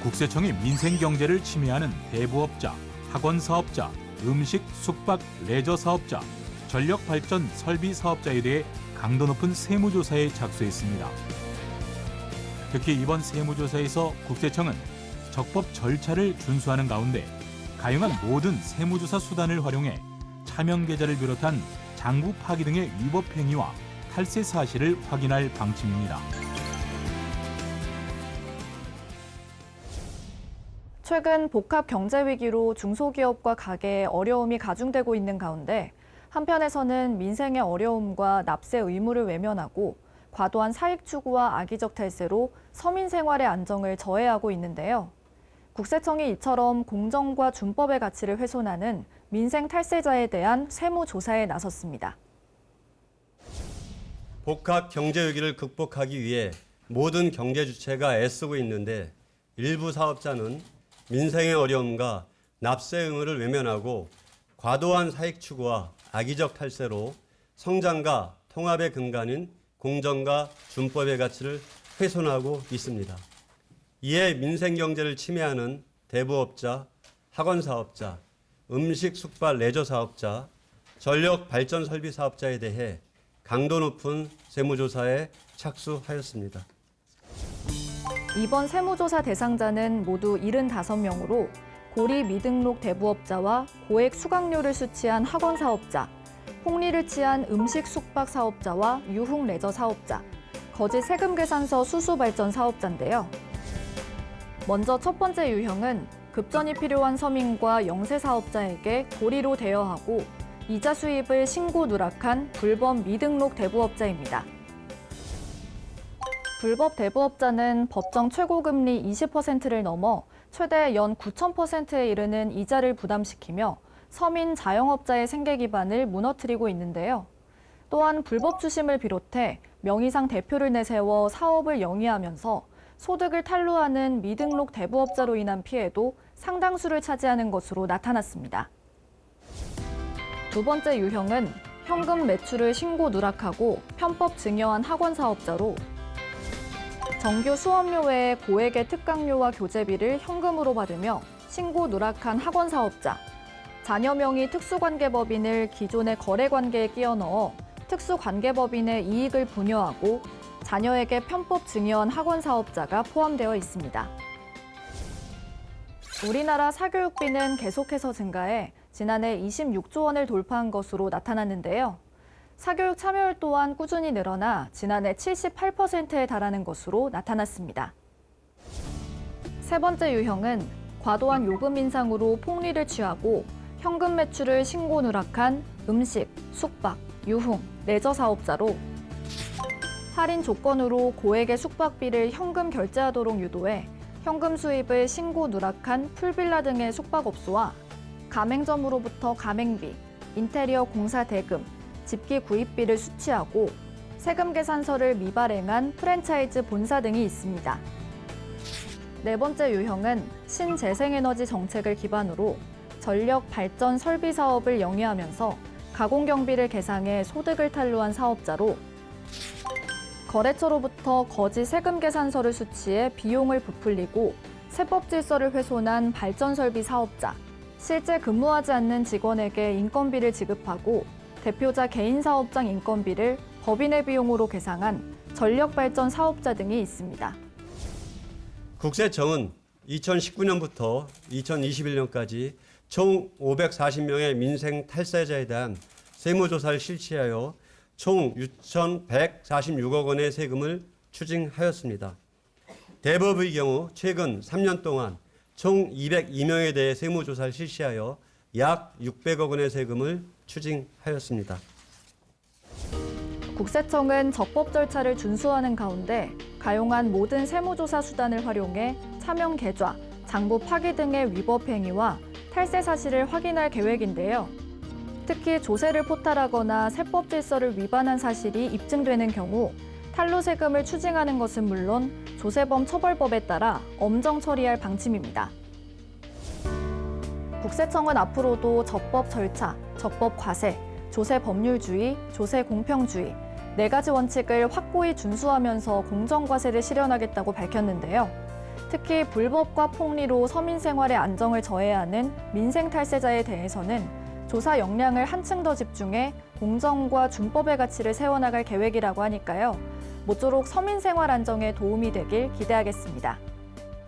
국세청이 민생경제를 침해하는 대부업자, 학원사업자, 음식, 숙박, 레저 사업자, 전력발전 설비 사업자에 대해 강도 높은 세무조사에 착수했습니다. 특히 이번 세무조사에서 국세청은 적법 절차를 준수하는 가운데 가용한 모든 세무조사 수단을 활용해 차명계좌를 비롯한 장부 파기 등의 위법 행위와 탈세 사실을 확인할 방침입니다. 최근 복합 경제 위기로 중소기업과 가게의 어려움이 가중되고 있는 가운데 한편에서는 민생의 어려움과 납세 의무를 외면하고 과도한 사익 추구와 악의적 탈세로 서민 생활의 안정을 저해하고 있는데요. 국세청이 이처럼 공정과 준법의 가치를 훼손하는 민생 탈세자에 대한 세무조사에 나섰습니다. 복합 경제 위기를 극복하기 위해 모든 경제 주체가 애쓰고 있는데 일부 사업자는 민생의 어려움과 납세 의무를 외면하고 과도한 사익 추구와 악의적 탈세로 성장과 통합의 근간인 공정과 준법의 가치를 훼손하고 있습니다. 이에 민생 경제를 침해하는 대부업자, 학원 사업자, 음식, 숙박, 레저 사업자, 전력 발전 설비 사업자에 대해 강도 높은 세무조사에 착수하였습니다. 이번 세무조사 대상자는 모두 75명으로 고리 미등록 대부업자와 고액 수강료를 수취한 학원 사업자, 폭리를 취한 음식 숙박 사업자와 유흥 레저 사업자, 거짓 세금 계산서 수수 발전 사업자인데요. 먼저 첫 번째 유형은 급전이 필요한 서민과 영세 사업자에게 고리로 대여하고 이자 수입을 신고 누락한 불법 미등록 대부업자입니다. 불법 대부업자는 법정 최고금리 20%를 넘어 최대 연 9,000%에 이르는 이자를 부담시키며 서민 자영업자의 생계 기반을 무너뜨리고 있는데요. 또한 불법 추심을 비롯해 명의상 대표를 내세워 사업을 영위하면서 소득을 탈루하는 미등록 대부업자로 인한 피해도 상당수를 차지하는 것으로 나타났습니다. 두 번째 유형은 현금 매출을 신고 누락하고 편법 증여한 학원 사업자로 정규 수업료 외에 고액의 특강료와 교재비를 현금으로 받으며 신고 누락한 학원 사업자, 자녀 명의 특수관계법인을 기존의 거래관계에 끼워 넣어 특수관계법인의 이익을 분여하고 자녀에게 편법 증여한 학원 사업자가 포함되어 있습니다. 우리나라 사교육비는 계속해서 증가해 지난해 26조 원을 돌파한 것으로 나타났는데요. 사교육 참여율 또한 꾸준히 늘어나 지난해 78%에 달하는 것으로 나타났습니다. 세 번째 유형은 과도한 요금 인상으로 폭리를 취하고 현금 매출을 신고 누락한 음식, 숙박, 유흥, 레저 사업자로 할인 조건으로 고액의 숙박비를 현금 결제하도록 유도해 현금 수입을 신고 누락한 풀빌라 등의 숙박업소와 가맹점으로부터 가맹비, 인테리어 공사 대금, 집기 구입비를 수취하고 세금 계산서를 미발행한 프랜차이즈 본사 등이 있습니다. 네 번째 유형은 신재생에너지 정책을 기반으로 전력 발전 설비 사업을 영위하면서 가공경비를 계상해 소득을 탈루한 사업자로 거래처로부터 거짓 세금 계산서를 수취해 비용을 부풀리고 세법 질서를 훼손한 발전설비 사업자, 실제 근무하지 않는 직원에게 인건비를 지급하고 대표자 개인 사업장 인건비를 법인의 비용으로 계상한 전력발전 사업자 등이 있습니다. 국세청은 2019년부터 2021년까지 총 540명의 민생 탈세자에 대한 세무조사를 실시하여 총 6,146억 원의 세금을 추징하였습니다. 대법의 경우 최근 3년 동안 총 202명에 대해 세무조사를 실시하여 약 600억 원의 세금을 추징하였습니다. 국세청은 적법 절차를 준수하는 가운데 가용한 모든 세무조사 수단을 활용해 차명 계좌, 장부 파기 등의 위법 행위와 탈세 사실을 확인할 계획인데요. 특히 조세를 포탈하거나 세법 질서를 위반한 사실이 입증되는 경우 탈루 세금을 추징하는 것은 물론 조세범 처벌법에 따라 엄정 처리할 방침입니다. 국세청은 앞으로도 적법 절차, 적법 과세, 조세 법률주의, 조세 공평주의, 4가지 원칙을 확고히 준수하면서 공정과세를 실현하겠다고 밝혔는데요. 특히 불법과 폭리로 서민 생활의 안정을 저해하는 민생 탈세자에 대해서는 조사 역량을 한층 더 집중해 공정과 준법의 가치를 세워나갈 계획이라고 하니까요. 모쪼록 서민 생활 안정에 도움이 되길 기대하겠습니다.